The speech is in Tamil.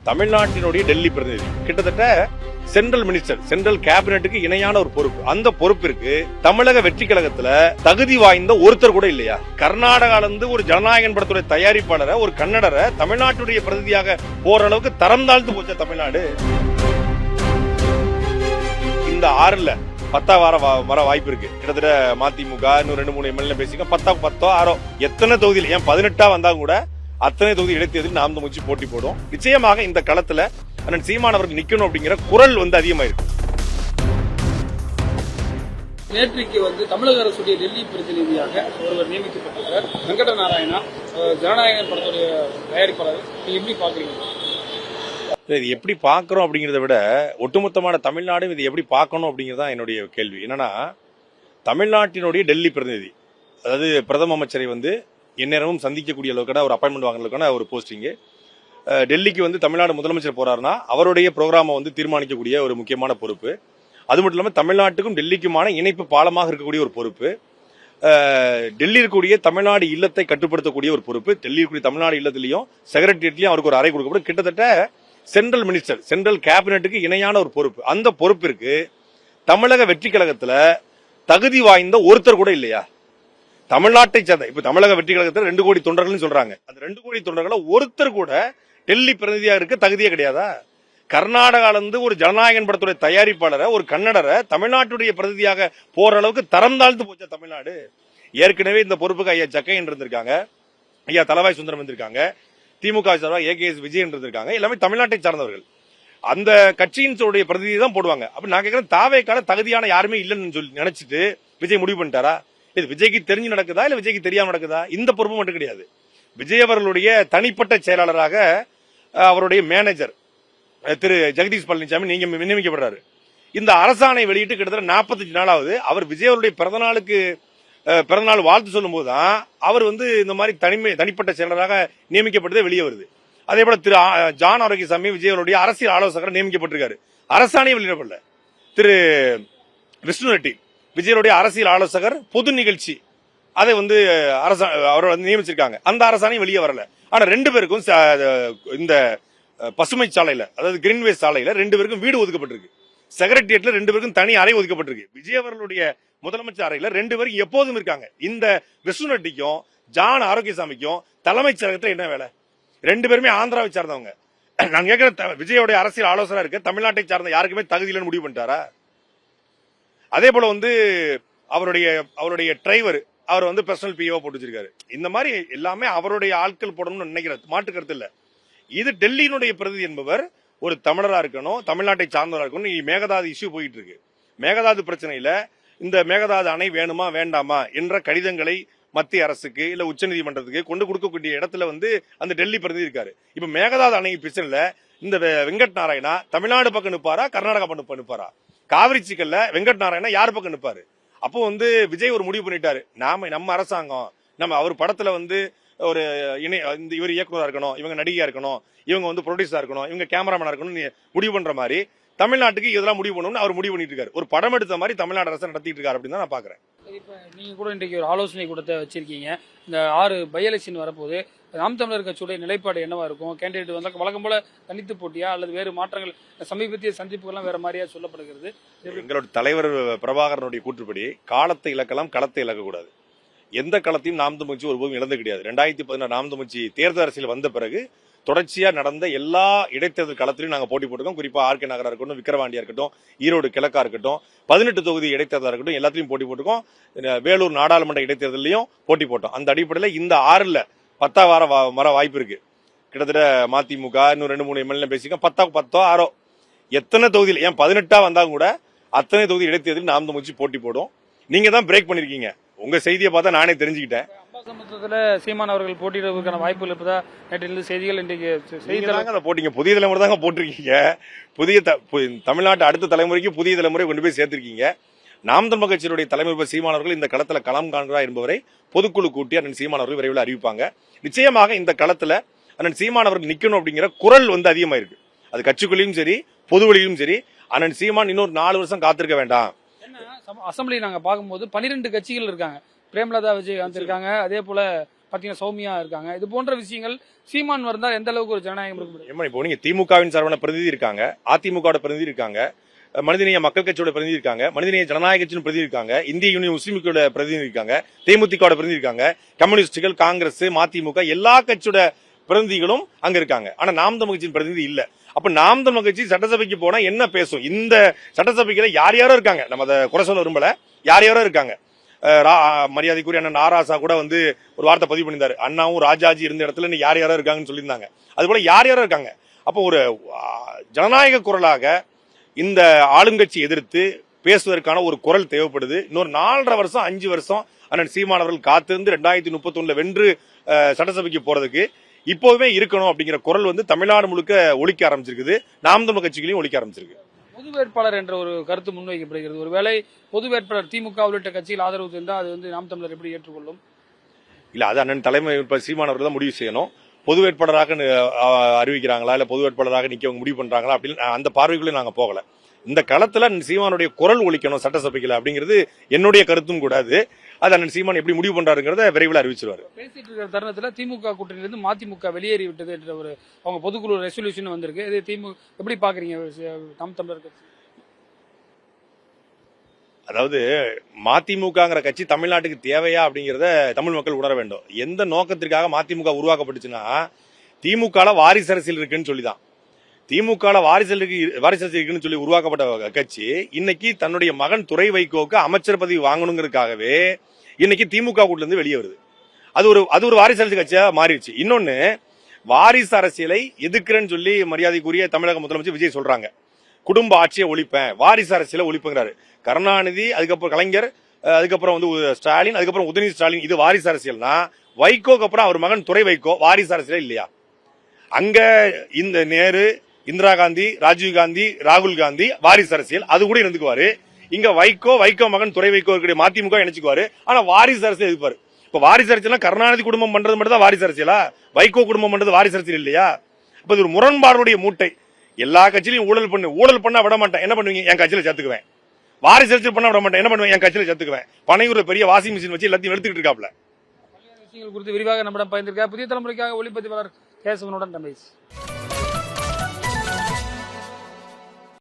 தமிழ்நாட்டினுடைய டெல்லி பிரதிநிதி கிட்டத்தட்ட சென்ட்ரல் மினிஸ்டர், சென்ட்ரல் கேபினெட்டுக்கு இணையான ஒரு பொறுப்பு. அந்த பொறுப்பிற்கு தமிழக வெற்றி கழகத்துல தகுதி வாய்ந்த ஒருத்தர் கூட இல்லையா? கர்நாடகால இருந்து ஒரு ஜனநாயகன் படத்துடைய தயாரிப்பாளரை, ஒரு கன்னடரை தமிழ்நாட்டுடைய பிரதிநிதியாக போற அளவுக்கு தரம் தாழ்ந்து போச்ச தமிழ்நாடு. இந்த 6ல 10 வர வாய்ப்பு இருக்கு. கிட்டத்தட்ட மதிமுக இன்னும் 2-3 எம்எல்ஏ பேசிக்க 10 6 எத்தனை தொகுதியில் ஏன் 18 வந்தா கூட அத்தனை தொகுதி இடைத்தேர்தலில் நாம் முயற்சி போட்டி போடும். நிச்சயமாக இந்த களத்துல அண்ணன் சீமான் அவர்கள் நிக்கணும் அப்படிங்கிற குரல் அதிகமாயிருக்கு. நேற்றைக்கு தமிழக அரசுடைய டெல்லி பிரதிநிதியாக ஒருவர் நியமிக்கப்பட்டிருக்கிறார். வெங்கட நாராயணா, ஜனநாயகன் படத்துடைய தயாரிப்பாளர். நீங்க எப்படி பாக்குறீங்க? இது எப்படி பாக்குறோம் அப்படிங்கறத விட ஒட்டுமொத்தமான தமிழ்நாடு இது எப்படி பார்க்கணும் அப்படிங்கறதான் என்னுடைய கேள்வி. என்னன்னா, தமிழ்நாட்டினுடைய டெல்லி பிரதிநிதி, அதாவது பிரதம அமைச்சரை எந்நேரமும் சந்திக்கக்கூடிய அளவுக்கான ஒரு அப்பாயின்மெண்ட் வாங்குறதுக்கான ஒரு போஸ்டிங். டெல்லிக்கு தமிழ்நாடு முதலமைச்சர் போறாருன்னா அவருடைய ப்ரோக்ராமை தீர்மானிக்கக்கூடிய ஒரு முக்கியமான பொறுப்பு. அது மட்டும் இல்லாமல் தமிழ்நாட்டுக்கும் டெல்லிக்குமான இணைப்பு பாலமாக இருக்கக்கூடிய ஒரு பொறுப்பு. டெல்லி இருக்கக்கூடிய தமிழ்நாடு இல்லத்தை கட்டுப்படுத்தக்கூடிய ஒரு பொறுப்பு. டெல்லி இருக்கக்கூடிய தமிழ்நாடு இல்லத்திலையும் செக்ரட்டரியேட்லயும் அவருக்கு ஒரு அறை கொடுக்கப்படும். கிட்டத்தட்ட சென்ட்ரல் மினிஸ்டர், சென்ட்ரல் கேபினெட்டுக்கு இணையான ஒரு பொறுப்பு. அந்த பொறுப்பிற்கு தமிழக வெற்றி கழகத்துல தகுதி வாய்ந்த ஒருத்தர் கூட இல்லையா? தமிழ்நாட்டை சேர்ந்த இப்ப தமிழக வெற்றி கழகத்தில் 2 கோடி தொண்டர்கள் சொல்றாங்க. அந்த 2 கோடி தொண்டர்களை ஒருத்தர் கூட டெல்லி பிரதிநிதியாக இருக்க தகுதியே கிடையாதா? கர்நாடகால இருந்து ஒரு ஜனநாயகன் படத்துடைய தயாரிப்பாளரை, ஒரு கன்னடரை தமிழ்நாட்டுடைய பிரதிநிதியாக போற அளவுக்கு தரம் தாழ்ந்து போச்ச தமிழ்நாடு. ஏற்கனவே இந்த பொறுப்புக்கு ஐயா ஜக்கையன் இருந்திருக்காங்க, ஐயா தலவாய் சுந்தரம் இருந்திருக்காங்க, திமுக சார்பாக ஏகேஎஸ் விஜயன் இருந்திருக்காங்க. எல்லாமே தமிழ்நாட்டை சார்ந்தவர்கள். அந்த கட்சியின் பிரதிநிதி தான் போடுவாங்க. அப்ப நான் கேட்கிறேன், தாவேக்கான தகுதியான யாருமே இல்லைன்னு சொல்லி நினைச்சிட்டு விஜய் முடிவு பண்ணிட்டாரா? இது விஜய்க்கு தெரிஞ்சு நடக்குதா இல்ல விஜய்க்கு தெரியாம நடக்குதா? இந்த பொறுப்பு மட்டும் கிடையாது. விஜய் அவர்களுடைய தனிப்பட்ட செயலாளராக அவருடைய மேனேஜர் திரு ஜெகதீஷ் பழனிசாமி நீங்க நியமிக்கப்படுறாரு. இந்த அரசாணை வெளியிட்டு கிட்டத்தட்ட 45 நாளாவது. அவர் விஜய் அவருடைய பிறந்தநாள் வாழ்த்து சொல்லும் போதுதான் அவர் இந்த மாதிரி தனிப்பட்ட செயலராக நியமிக்கப்பட்டதே வெளியே வருது. அதே போல திரு ஜான் ஆரோக்கியசாமி விஜய் அவருடைய அரசியல் ஆலோசகர் நியமிக்கப்பட்டிருக்காரு. அரசாணை வெளியிடப்படல. திரு விஷ்ணு ரெட்டி விஜயனுடைய அரசியல் ஆலோசகர் பொது நிகழ்ச்சி அதை அவரை நியமிச்சிருக்காங்க. அந்த அரசாணை வெளியே வரல. ஆனா 2 பேருக்கும் இந்த பசுமை சாலையில, அதாவது கிரீன்வே சாலையில 2 பேருக்கும் வீடு ஒதுக்கப்பட்டிருக்கு. செக்ரட்டரியேட்ல 2 பேருக்கும் தனி அறை ஒதுக்கப்பட்டிருக்கு. விஜய் அவர்களுடைய முதலமைச்சர் அறையில 2 பேரும் எப்போதும் இருக்காங்க. இந்த விஷ்ணு ரெட்டிக்கும் ஜான் ஆரோக்கியசாமிக்கும் தலைமைச் செயலகத்துல என்ன வேலை? 2 பேருமே ஆந்திராவை சார்ந்தவங்க. நான் கேட்கிறேன், விஜயோடைய அரசியல் ஆலோசகர் இருக்க தமிழ்நாட்டை சார்ந்த யாருக்குமே தகுதி இல்லைன்னு முடிவு பண்ணிட்டாரா? அதே போல அவருடைய டிரைவர் அவர் பர்சனல் பிஓ போட்டு வச்சிருக்காரு. இந்த மாதிரி எல்லாமே அவருடைய ஆட்கள் போடணும்னு நினைக்கிறது மாற்று கருத்து இல்ல. இது டெல்லியினுடைய பிரதிநிதி என்பவர் ஒரு தமிழரா இருக்கணும், தமிழ்நாட்டை சார்ந்தவரா இருக்கணும். மேகதாது இஷ்யூ போயிட்டு இருக்கு. மேகதாது பிரச்சனையில இந்த மேகதாது அணை வேணுமா வேண்டாமா என்ற கடிதங்களை மத்திய அரசுக்கு இல்ல உச்சநீதிமன்றத்துக்கு கொண்டு கொடுக்கக்கூடிய இடத்துல அந்த டெல்லி பிரதிநிதி இருக்காரு. இப்ப மேகதாது அணை பிரச்சனையில இந்த வெங்கட் நாராயணா தமிழ்நாடு பக்கம் நிற்பாரா, கர்நாடகா பக்கம் நிற்பாரா? காவிரி சிக்கல்ல வெங்கட் நாராயணா யார் பக்கம் நிற்பாரு? அப்போ விஜய் ஒரு முடிவு பண்ணிட்டாரு, நம்ம அரசாங்கம் அவர் படத்துல ஒரு இவர் இயக்குனரா இருக்கணும், இவங்க நடிகையா இருக்கணும், இவங்க ப்ரொடியூசரா இருக்கணும், இவங்க கேமராமேனா இருக்கணும் முடிவு பண்ற மாதிரி தமிழ்நாட்டுக்கு இதெல்லாம் முடிவு பண்ணணும்னு அவர் முடிவு பண்ணிட்டு இருக்காரு. ஒரு படம் எடுத்த மாதிரி தமிழ்நாடு அரசு நடத்திட்டு இருக்காரு அப்படின்னு தான் நான் பாக்குறேன். இப்ப நீங்க கூட இன்றைக்கு ஒரு ஆலோசனை கூடத்தை வச்சிருக்கீங்க. இந்த 6 பை எலெக்ஷன் வரப்போது நாம் தமிழர் கட்சியுடைய நிலைப்பாடு என்னவா இருக்கும்? கேண்டிடேட் வழக்கம் போல தனித்து போட்டியா அல்லது வேறு மாற்றங்கள், சமீபத்திய சந்திப்புகள்லாம் வேற மாதிரியா சொல்லப்படுகிறது? எங்களுடைய தலைவர் பிரபாகரனுடைய கூற்றுப்படி காலத்தை இழக்கலாம், களத்தை இழக்கக்கூடாது. எந்த களத்தையும் நாம் தமிழ் கட்சி ஒருபோதும் இழந்து கிடையாது. 2016 நாம் தமிழ் கட்சி தேர்தல் அரசியல் வந்த பிறகு தொடர்ச்சியா நடந்த எல்லா இடைத்தேர்தல் களத்திலையும் நாங்க போட்டி போட்டுக்கோம். குறிப்பா ஆர்கே நகரா இருக்கட்டும், விக்கிரவாண்டியா இருக்கட்டும், ஈரோடு கிழக்கா இருக்கட்டும், 18 தொகுதி இடைத்தேர்தலா இருக்கட்டும், எல்லாத்திலையும் போட்டி போட்டுக்கோம். வேலூர் நாடாளுமன்ற இடைத்தேர்தலையும் போட்டி போட்டோம். அந்த அடிப்படையில் இந்த 6ல 10 வர வாய்ப்பு இருக்கு. கிட்டத்தட்ட மதிமுக இன்னும் 2-3 எம்எல்ஏ பேசிக்க 10 6 எத்தனை தொகுதியில் ஏன் 18 வந்தா கூட அத்தனை தொகுதி இடைத்தேர்தலில் நாம் முயற்சி போட்டி போடும். நீங்க தான் பிரேக் பண்ணிருக்கீங்க. உங்க செய்தியை பார்த்தா நானே தெரிஞ்சுக்கிட்டேன். அம்பாசமுத்திரத்துல சீமான் அவர்கள் போட்டியிடுவதற்கான வாய்ப்புகள் இருப்பதா நேற்று செய்திகள் இன்றைக்கு போட்டீங்க. புதிய தலைமுறை தாங்க போட்டிருக்கீங்க. தமிழ்நாட்டு அடுத்த தலைமுறைக்கு புதிய தலைமுறை கொண்டு போய் சேர்த்திருக்கீங்க. நாம் தமிழர் கட்சியினுடைய தலைமை சீமானவர்கள் இந்த களத்துல களம் காண்கிறார் என்பவரை பொதுக்குழு கூட்டி அண்ணன் சீமானவர்கள் விரைவில் அறிவிப்பாங்க. நிச்சயமாக இந்த களத்துல அண்ணன் சீமானவர்கள் நிக்கணும் அப்படிங்கிற குரல் அதிகமாயிருக்கு. அது கட்சிக்குள்ளேயும் சரி, பொதுவெளியிலும் சரி. அண்ணன் சீமான் இன்னொரு 4 வருஷம் காத்திருக்க வேண்டாம். அசம்பிளி நாங்க பார்க்கும்போது 12 கட்சிகள் இருக்காங்க. பிரேமலதா விஜயகாந்த் இருக்காங்க, அதே போல பார்த்தீங்கன்னா சௌமியா இருக்காங்க. இது போன்ற விஷயங்கள் சீமான் வந்தால் எந்த அளவுக்கு ஒரு ஜனநாயகம் இருக்க முடியும்? ஏமா இப்போ நீங்க திமுகவின் சார்பான பிரதிநிதி இருக்காங்க, அதிமுகவோட பிரதிநிதி இருக்காங்க, மனிதநேய மக்கள் கட்சியோட பிரதிநிதி இருக்காங்க, மனிதநேய ஜனநாயக கட்சியின் பிரதிநிதி இருக்காங்க, இந்திய யூனியன் முஸ்லீம் லீக்கோட பிரதிநிதி இருக்காங்க, தேமுதிகவோட பிரதிநிதி இருக்காங்க, கம்யூனிஸ்டுகள், காங்கிரஸ், மதிமுக எல்லா கட்சியோட பிரதிநிதிகளும் அங்க இருக்காங்க. ஆனா நாம் தமிழ் கட்சியின் பிரதிநிதி இல்ல. அப்ப நாம் தமிழ் கட்சி சட்டசபைக்கு போனா என்ன பேசும்? இந்த சட்டசபைக்குள்ள யார் யாரோ இருக்காங்க, நம்ம அதை குறை சொல்ல விரும்பல, யார் யாரோ இருக்காங்க. மரியாதைக்குரிய அண்ணன் நாராசா கூட வந்து ஒரு வார்த்தை பதிவு பண்ணியிருந்தாரு, அண்ணாவும் ராஜாஜி இருந்த இடத்துல யார் யாரோ இருக்காங்கன்னு சொல்லியிருந்தாங்க. அது போல யார் யாரோ இருக்காங்க. அப்போ ஒரு ஜனநாயக குரலாக இந்த ஆளுங்கட்சி எதிர்த்து பேசுவதற்கான ஒரு குரல் தேவைப்படுது. இன்னொரு 4.5 வருஷம் 5 வருஷம் அண்ணன் சீமான் அவர்கள் காத்திருந்து 2031 வென்று சட்டசபைக்கு போறதுக்கு இப்போதுமே இருக்கணும் அப்படிங்கிற குரல் வந்து தமிழ்நாடு முழுக்க ஒலிக்க ஆரம்பிச்சிருக்குது. நாம் தமிழ் கட்சிகளையும் ஒலிக்க ஆரம்பிச்சிருக்கு. பொது வேட்பாளர் என்ற ஒரு கருத்து முன்வைக்கப்படுகிறது. ஒருவேளை பொது வேட்பாளர் திமுக உள்ளிட்ட கட்சியில் ஆதரவு தந்தால் அது வந்து நாம் தமிழர் எப்படி ஏற்றுக்கொள்ளும்? இல்ல, அது அண்ணன் தலைமை சீமான் அவர்கள் தான் முடிவு செய்யணும். பொது வேட்பாளராக அறிவிக்கிறாங்களா இல்ல பொது வேட்பாளராக நிக்க முடிவு பண்றாங்களா அப்படின்னு அந்த பார்வைக்குள்ளே நாங்க போகல. இந்த களத்துல சீமானுடைய குரல் ஒலிக்கணும் சட்டசபைக்குள்ள அப்படிங்கிறது என்னுடைய கருத்தும் கூடாது. அது அண்ணன் சீமான் எப்படி முடிவு பண்றாருங்கிறத விரைவில் அறிவிச்சிருவாரு. பேசிட்டு இருக்கிற தருணத்துல திமுக கூட்டணியிலிருந்து மதிமுக வெளியேறி விட்டது என்ற ஒரு அவங்க பொதுக்குழு ரெசல்யூஷன் வந்திருக்கு. இது திமுக எப்படி பாக்குறீங்க? நாம் தமிழர் கட்சி அதாவது மதிமுகங்கிற கட்சி தமிழ்நாட்டுக்கு தேவையா அப்படிங்கறத தமிழ் மக்கள் உணர வேண்டும். எந்த நோக்கத்திற்காக மதிமுக உருவாக்கப்பட்டுச்சுன்னா திமுக வாரிசு அரசியல் இருக்குன்னு சொல்லிதான். திமுக வாரிசு அரசியல் இருக்குன்னு சொல்லி உருவாக்கப்பட்ட கட்சி இன்னைக்கு தன்னுடைய மகன் துரை வைகோவுக்கு அமைச்சர் பதவி வாங்கணுங்கிறதுக்காகவே இன்னைக்கு திமுக கூட்டில இருந்து வெளியே வருது. அது ஒரு வாரிசு அரசியல் கட்சியா மாறிடுச்சு. இன்னொன்னு, வாரிசு அரசியலை எதிர்க்கிறேன்னு சொல்லி மரியாதைக்குரிய தமிழக முதலமைச்சர் விஜய் சொல்றாங்க. குடும்ப ஆட்சியை ஒழிப்பேன், வாரிசு அரசியலை ஒழிப்புங்கிறாரு. கருணாநிதி, அதுக்கப்புறம் கலைஞர், அதுக்கப்புறம் வந்து ஸ்டாலின், அதுக்கப்புறம் உதயநிதி ஸ்டாலின், இது வாரிசு அரசியல்னா வைகோக்கு அப்புறம் அவர் மகன் துரை வைகோ வாரிசு அரசியல் இல்லையா? அங்க இந்த நேரு, இந்திரா காந்தி, ராஜீவ் காந்தி, ராகுல் காந்தி வாரிசு அரசியல் அது கூட இருந்துக்குவாரு. இங்க வைகோ மகன் துரை வைகோ இருக்கிற மதிமுக நினைச்சுக்குவாரு. ஆனா வாரிசு அரசியல் எதிர்ப்பாரு. இப்ப வாரிசு அரசியல் கருணாநிதி குடும்பம் பண்றது மட்டும் தான் வாரிசு அரசியலா? வைகோ குடும்பம் பண்றது வாரிசு அரசியல் இல்லையா? இப்ப இது ஒரு முரண்பாடுடைய மூட்டை. எல்லா கட்சியிலும் ஊழல் பண்ணா விட மாட்டேன், என்ன பண்ணுவீங்க? என் கட்சியில சேர்த்துக்குவேன். வாரிசு அரசியல் பண்ண விட மாட்டேன், என்ன பண்ணுவேன்? என் கட்சியில சேர்த்துக்குவேன். பனையூர்ல பெரிய வாஷிங் மிஷின் வச்சு எல்லாத்தையும் எடுத்துக்கிட்டு இருக்காப்ல. விஷயங்கள் குறித்து விரிவாக நம்மிடம் பகிர்ந்திருக்கார் புதிய தலைமுறைக்காக ஒளிப்பதிவாளர் கேசவனுடன் ரமேஷ்.